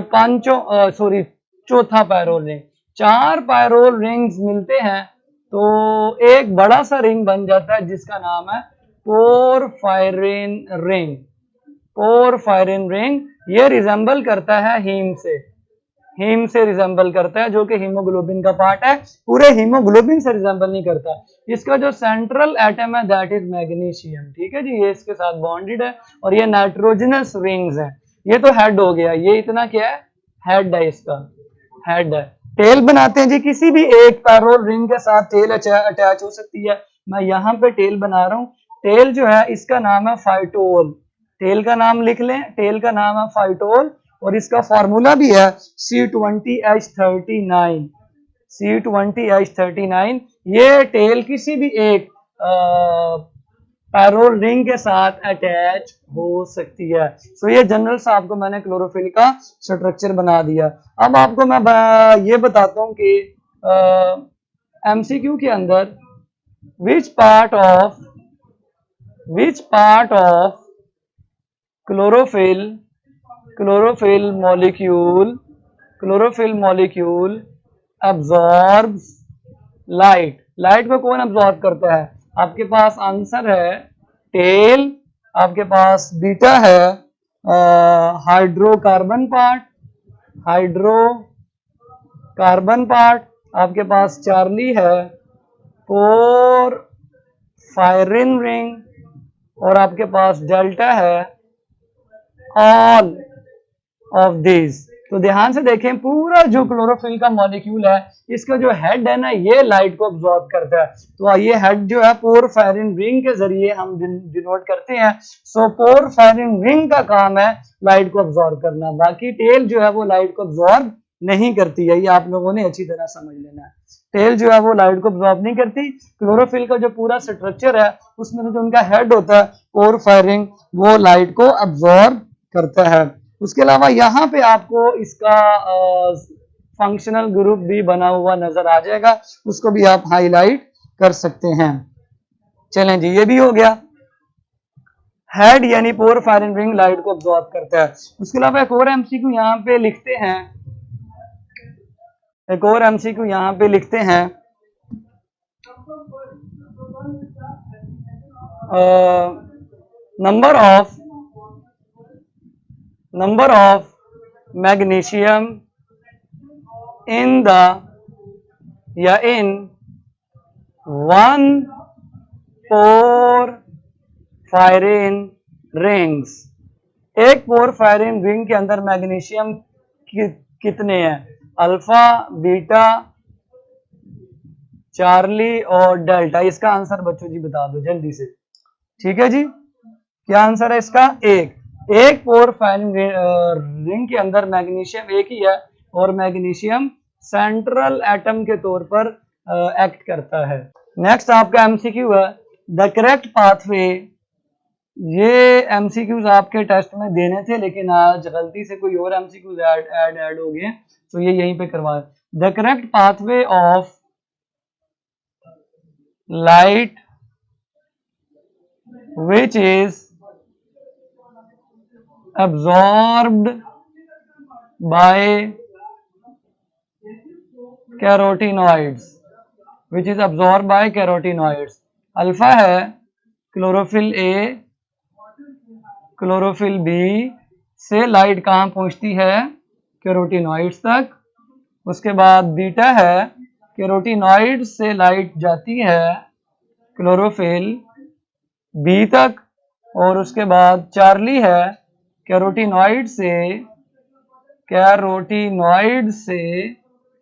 चौथा पायरोल रिंग। 4 पायरोल रिंग्स मिलते हैं तो एक बड़ा सा रिंग बन जाता है जिसका नाम है पोरफायरिन रिंग। पोरफायरिन रिंग ये रिजेंबल करता है हीम से, हीम से रिजेंबल करता है, जो कि हीमोग्लोबिन का पार्ट है। पूरे हीमोग्लोबिन से रिजेंबल नहीं करता। इसका जो सेंट्रल एटम है दैट इज मैग्नीशियम। ठीक है जी, ये इसके साथ बॉन्डेड है और ये नाइट्रोजनस रिंग्स है। ये तो हेड हो गया, ये इतना क्या है, हेड है, इसका हेड है। टेल बनाते हैं जी, किसी भी एक पैरोल रिंग के साथ टेल अटैच हो सकती है। मैं यहाँ पे टेल बना रहा हूँ। टेल जो है इसका नाम है फाइटोल। टेल का नाम लिख लें, टेल का नाम है फाइटोल और इसका फॉर्मूला भी है C20H39। C20H39। ये टेल किसी भी एक पैरोल रिंग के साथ अटैच हो सकती है। तो ये जनरल सा आपको मैंने क्लोरोफिल का स्ट्रक्चर बना दिया। अब आपको मैं ये बताता हूँ कि एमसीक्यू के अंदर which part of chlorophyll molecule absorbs light. Light को कौन अब्जॉर्ब करता है? आपके पास आंसर है टेल, आपके पास बीटा है, हाइड्रोकार्बन पार्ट, आपके पास चार्ली है, पोरफायरिन रिंग और आपके पास डेल्टा है। ऑल ऑफ दिस, तो ध्यान से देखें, पूरा जो क्लोरोफिल का मॉलिक्यूल है इसका जो हेड है ना, ये लाइट को अब्सॉर्ब करता है। तो ये हेड जो है पोरफायरिन रिंग के जरिए हम डिनोट करते हैं। सो पोरफायरिन रिंग का काम है लाइट को अब्सॉर्ब करना, बाकी टेल जो है वो लाइट को अब्सॉर्ब नहीं करती है। ये आप लोगों ने अच्छी तरह समझ लेना है, टेल जो है वो लाइट को अब्सॉर्ब नहीं करती। क्लोरोफिल का जो पूरा स्ट्रक्चर है उसमें जो उनका हेड होता है पोरफायरिन, वो लाइट को अब्सॉर्ब करता है। उसके अलावा यहाँ पे आपको इसका फंक्शनल ग्रुप भी बना हुआ नजर आ जाएगा, उसको भी आप हाईलाइट कर सकते हैं। चलें जी, ये भी हो गया। हेड यानी पोरफायरिन रिंग लाइट को अब्सॉर्ब करता है। उसके अलावा एक और एमसीक्यू यहाँ पे लिखते हैं, number of magnesium in one porphyrin rings. एक पोरफायरिन रिंग के अंदर मैग्नीशियम कितने हैं? अल्फा, बीटा, चार्ली और डेल्टा। इसका आंसर बच्चों जी बता दो जल्दी से। ठीक है जी, क्या आंसर है इसका? एक पोरफायरिन रिंग के अंदर मैग्नीशियम एक ही है और मैग्नीशियम सेंट्रल एटम के तौर पर एक्ट करता है। नेक्स्ट आपका एमसीक्यू है द करेक्ट पाथवे। ये एमसीक्यूज आपके टेस्ट में देने थे लेकिन आज गलती से कोई और एमसीक्यूज ऐड हो गए, तो ये यहीं पे करवा। The correct pathway of light which is absorbed by carotenoids, which is absorbed by carotenoids. Alpha है क्लोरोफिल ए, क्लोरोफिल बी से लाइट कहाँ पहुंचती है? कैरोटीनॉइड्स तक। उसके बाद बीटा है कैरोटीनॉइड्स से लाइट जाती है क्लोरोफिल बी तक, और उसके बाद चार्ली है कैरोटीनॉइड से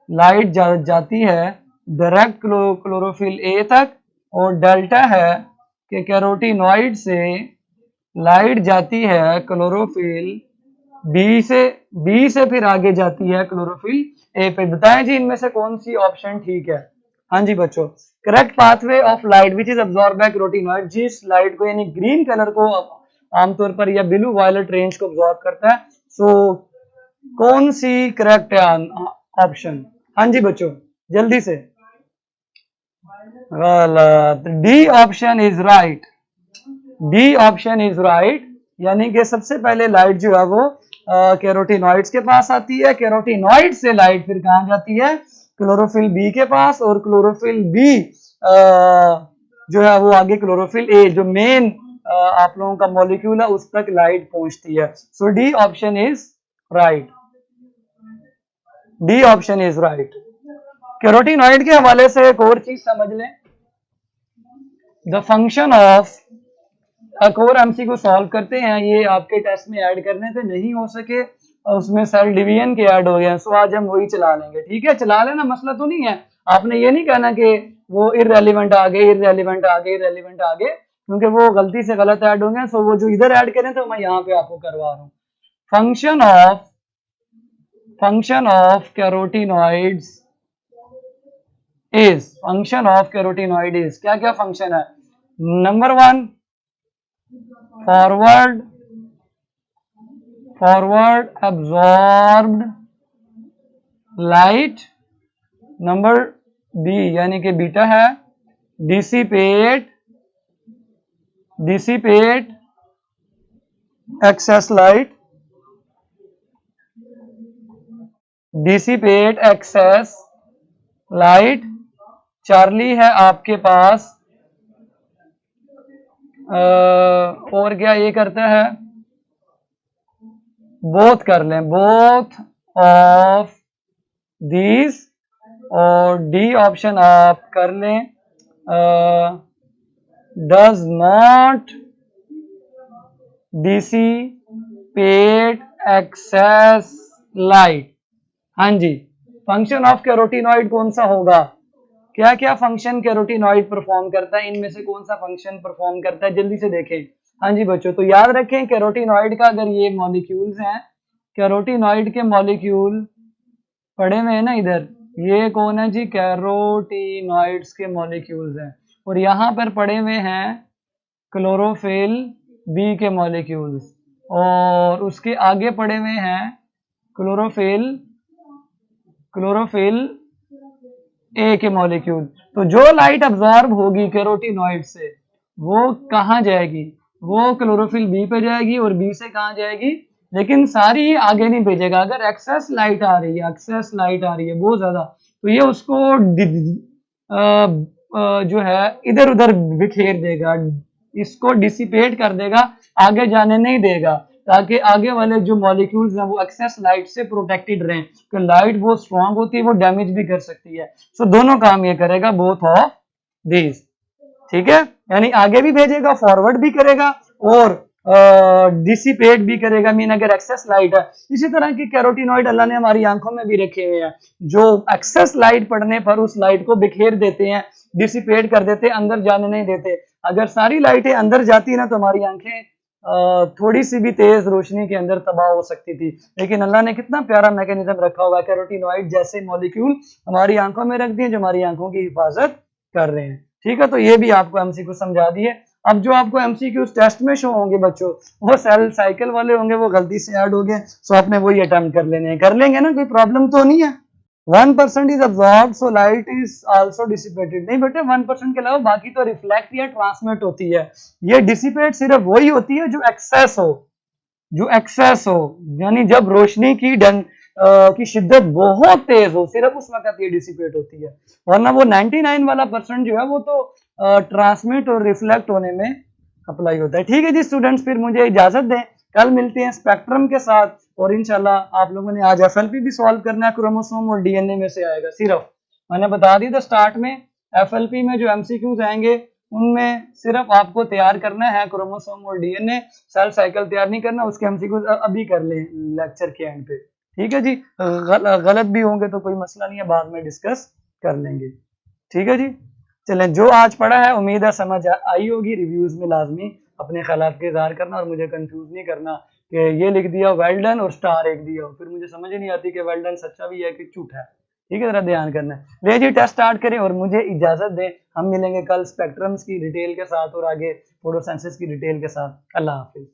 लाइट जाती है डायरेक्ट क्लोरोफिल ए तक, और डेल्टा है कि कैरोटीनॉइड से लाइट जाती है क्लोरोफिल बी से फिर आगे जाती है क्लोरोफिल ए पे। बताएं जी इनमें से कौन सी ऑप्शन ठीक है? हाँ जी बच्चों, correct pathway of light which is absorb by carotenoid, जिस लाइट को यानी ग्रीन कलर को आमतौर पर या ब्लू वायलेट रेंज को अब्सॉर्ब करता है, सो कौन सी करेक्ट है ऑप्शन? हाँ जी बच्चों जल्दी से। गलत, D option is right. D option is right, यानी कि सबसे पहले लाइट जो है वो कैरोटीनॉइड्स के पास आती है, कैरोटीनॉइड से लाइट फिर कहाँ जाती है? क्लोरोफिल बी के पास, और क्लोरोफिल बी जो है वो आगे क्लोरोफिल ए जो मेन आप लोगों का मॉलिक्यूल है उस तक लाइट पहुंचती है। So D option is right. D option is right. Carotenoid के हवाले से एक और चीज समझ लें, द फंक्शन ऑफ, एक और एमसीक्यू सॉल्व करते हैं, ये आपके टेस्ट में ऐड करने थे नहीं हो सके, उसमें सेल डिवीजन के ऐड हो गए, सो आज हम वही चला लेंगे। ठीक है, चला लेना, मसला तो नहीं है। आपने ये नहीं कहना कि वो इररेलेवेंट आ गए, इररेलेवेंट आ गए, इररेलेवेंट आ गए, क्योंकि वो गलती से गलत ऐड होंगे। सो वो जो इधर ऐड करें तो मैं यहाँ पे आपको करवा रहा हूँ। Function of carotenoids is, function of carotenoid is, क्या क्या फंक्शन है? Number 1 forward absorbed light, number B यानी कि बीटा है dissipate excess light, dissipate excess light. Charlie है आपके पास और क्या ये करता है? बोथ कर लें, बोथ ऑफ दीज, और डी ऑप्शन आप कर लें does not dissipate excess light. हाँ जी, फंक्शन ऑफ कैरोटीनॉइड कौन सा होगा? क्या क्या फंक्शन कैरोटीनॉइड परफॉर्म करता है, इनमें से कौन सा फंक्शन परफॉर्म करता है? जल्दी से देखें। हाँ जी बच्चों, तो याद रखें कैरोटीनॉइड का, अगर ये मॉलिक्यूल्स हैं, कैरोटीनॉइड के मॉलिक्यूल पढ़े हुए हैं ना इधर, ये कौन है जी? कैरोटीनॉइड्स के मॉलिक्यूल्स हैं। और यहाँ पर पढ़े हुए हैं क्लोरोफिल बी के मॉलिक्यूल्स, और उसके आगे पढ़े हुए हैं क्लोरोफिल ए के मॉलिक्यूल। तो जो लाइट अब्सॉर्ब होगी कैरोटीनॉइड से वो कहाँ जाएगी? वो क्लोरोफिल बी पे जाएगी, और बी से कहाँ जाएगी? लेकिन सारी आगे नहीं भेजेगा। अगर एक्सेस लाइट आ रही है बहुत ज्यादा, तो ये उसको जो है इधर उधर बिखेर देगा, इसको डिसिपेट कर देगा, आगे जाने नहीं देगा, ताकि आगे वाले जो मॉलिक्यूल्स हैं वो एक्सेस लाइट से प्रोटेक्टेड रहें। तो लाइट बहुत स्ट्रांग होती है, वो डैमेज भी कर सकती है। सो दोनों काम ये करेगा, बोथ ऑफ दीज। ठीक है, यानी आगे भी भेजेगा, फॉरवर्ड भी करेगा, और डिसिपेट भी करेगा, मीन अगर एक्सेस लाइट है। इसी तरह की कैरोटीनॉइड अल्लाह ने हमारी आंखों में भी रखे हुए हैं, जो एक्सेस लाइट पड़ने पर उस लाइट को बिखेर देते हैं, डिसिपेट कर देते हैं, अंदर जाने नहीं देते। अगर सारी लाइटें अंदर जाती ना तो हमारी आंखें थोड़ी सी भी तेज रोशनी के अंदर तबाह हो सकती थी। लेकिन अल्लाह ने कितना प्यारा मैकेनिज्म रखा हुआ है, कैरोटीनॉइड जैसे मॉलिक्यूल हमारी आंखों में रख दिए, जो हमारी आंखों की हिफाजत कर रहे हैं। ठीक है, तो ये भी आपको एमसीक्यू समझा दिए। अब जो आपको एमसीक्यू टेस्ट में शो होंगे बच्चों, वो सेल साइकिल वाले होंगे, वो गलती से ऐड हो गए, सो आपने वही अटेम्प्ट कर लेने हैं। कर लेंगे ना, कोई प्रॉब्लम तो नहीं है। 1% is absorb, so light is also dissipated. नहीं बेटे, 1% के अलावा बाकी तो रिफ्लेक्ट या ट्रांसमिट होती है। ये डिसिपेट सिर्फ वही होती है जो एक्सेस हो, जो एक्सेस हो, यानी जब रोशनी की की शिद्दत बहुत तेज हो, सिर्फ उस वक्त ये डिसिपेट होती है। वरना वो 99 वाला परसेंट जो है वो तो ट्रांसमिट और रिफ्लेक्ट होने में अप्लाई होता है। ठीक है जी स्टूडेंट्स, फिर मुझे इजाजत दें, कल मिलते हैं स्पेक्ट्रम के साथ, और इंशाल्लाह आप लोगों ने आज एफएलपी भी सॉल्व करना है, क्रोमोसोम और डीएनए में से आएगा। सिर्फ मैंने बता दी था स्टार्ट में, एफएलपी में जो एमसीक्यूज आएंगे उनमें सिर्फ आपको तैयार करना है क्रोमोसोम और डीएनए, सेल साइकिल तैयार नहीं करना। उसके एमसीक्यूज अभी कर लें लेक्चर के एंड पे। ठीक है जी, गलत भी होंगे तो कोई मसला नहीं है, बाद में डिस्कस कर लेंगे। ठीक है जी, चलें, जो आज पढ़ा है उम्मीद है समझ आई होगी। रिव्यूज में लाजमी अपने ख्यालात का इजहार करना, और मुझे कंफ्यूज नहीं करना कि ये लिख दिया वेल डन और स्टार एक दिया, फिर मुझे समझ ही नहीं आती कि वेल डन सच्चा भी है कि झूठा है। ठीक है, जरा ध्यान करना है। ले जी टेस्ट स्टार्ट करें और मुझे इजाजत दें, हम मिलेंगे कल स्पेक्ट्रम्स की डिटेल के साथ और आगे फोटोसेंसिस की डिटेल के साथ। अल्लाह हाफिज।